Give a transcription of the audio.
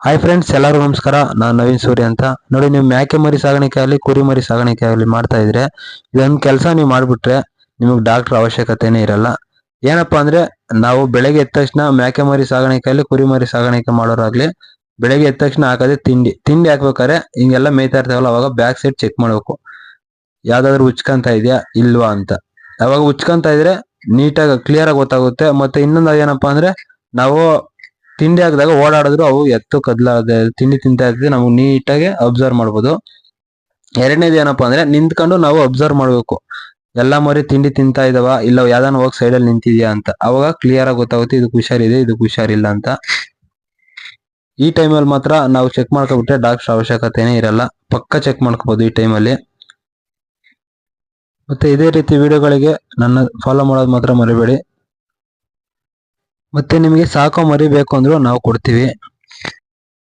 Hi friends, ಎಲ್ಲರಿಗೂ ನಮಸ್ಕಾರ. ನಾನು ನವೀನ್ ಸೂರ್ಯ ಅಂತ. ನೋಡಿ, ನೀವು ಮೇಕೆ ಮರಿ ಸಾಗಾಣಿಕೆ ಆಗಲಿ ಕುರಿ ಮರಿ ಸಾಗಾಣಿಕೆ ಆಗಲಿ ಮಾಡ್ತಾ ಇದ್ರೆ ಇದೊಂದು ಕೆಲಸ ನೀವು ಮಾಡಿಬಿಟ್ರೆ ನಿಮಗೆ ಡಾಕ್ಟರ್ ಅವಶ್ಯಕತೆನೇ ಇರಲ್ಲ. ಏನಪ್ಪಾ ಅಂದ್ರೆ, ನಾವು ಬೆಳಗ್ಗೆ ಎದ್ದ ತಕ್ಷಣ ಮೇಕೆ ಮರಿ ಸಾಗಾಣಿಕೆ ಆಗಲಿ ಕುರಿ ಮರಿ ಸಾಗಾಣಿಕೆ ಮಾಡೋರಾಗ್ಲಿ ಬೆಳಗ್ಗೆ ಎದ್ದ ತಕ್ಷಣ ಹಾಕೋದೇ ತಿಂಡಿ ಹಾಕ್ಬೇಕಾದ್ರೆ ಹಿಂಗೆಲ್ಲ ಮೇಯ್ತಾ ಇರ್ತಾವಲ್ಲ, ಅವಾಗ ಬ್ಯಾಕ್ ಸೈಡ್ ಚೆಕ್ ಮಾಡ್ಬೇಕು, ಯಾವ್ದಾದ್ರು ಉಚ್ಕಂತ ಇದೆಯಾ ಇಲ್ವಾ ಅಂತ. ಅವಾಗ ಉಚ್ಕಂತ ಇದ್ರೆ ನೀಟಾಗಿ ಕ್ಲಿಯರ್ ಆಗಿ ಗೊತ್ತಾಗುತ್ತೆ. ಮತ್ತೆ ಇನ್ನೊಂದು ಏನಪ್ಪಾ ಅಂದ್ರೆ, ನಾವು ತಿಂಡಿ ಹಾಕಿದಾಗ ಓಡಾಡಿದ್ರು ಅವು ಎತ್ತು ಕದ್ಲಾರ್ದೆ ತಿಂಡಿ ತಿಂತಾ ಇರ್ತದೆ, ನಾವು ನೀಟಾಗಿ ಅಬ್ಸರ್ವ್ ಮಾಡ್ಬೋದು. ಎರಡನೇದು ಏನಪ್ಪಾ ಅಂದ್ರೆ, ನಿಂತ್ಕೊಂಡು ನಾವು ಅಬ್ಸರ್ವ್ ಮಾಡ್ಬೇಕು, ಎಲ್ಲಾ ಮರಿ ತಿಂಡಿ ತಿಂತಾ ಇದಾವ ಇಲ್ಲ ಯಾವ್ದಾನ ಹೋಗಿ ಸೈಡಲ್ಲಿ ನಿಂತಿದ್ಯಾ ಅಂತ. ಅವಾಗ ಕ್ಲಿಯರ್ ಆಗಿ ಗೊತ್ತಾಗುತ್ತೆ ಇದಕ್ಕೆ ಹುಷಾರಿದೆ ಇದಕ್ಕೆ ಹುಷಾರಿಲ್ಲ ಅಂತ. ಈ ಟೈಮಲ್ಲಿ ಮಾತ್ರ ನಾವು ಚೆಕ್ ಮಾಡ್ಕೊಬಿಟ್ರೆ ಡಾಕ್ಟರ್ ಅವಶ್ಯಕತೆನೇ ಇರಲ್ಲ, ಪಕ್ಕ ಚೆಕ್ ಮಾಡ್ಕೋಬಹುದು ಈ ಟೈಮಲ್ಲಿ. ಮತ್ತೆ ಇದೇ ರೀತಿ ವಿಡಿಯೋಗಳಿಗೆ ನನ್ನ ಫಾಲೋ ಮಾಡೋದು ಮಾತ್ರ ಮರಿಬೇಡಿ. ಮತ್ತೆ ನಿಮಗೆ ಸಾಕೋ ಮರಿ ಬೇಕು ಅಂದ್ರೂ ನಾವು ಕೊಡ್ತೀವಿ.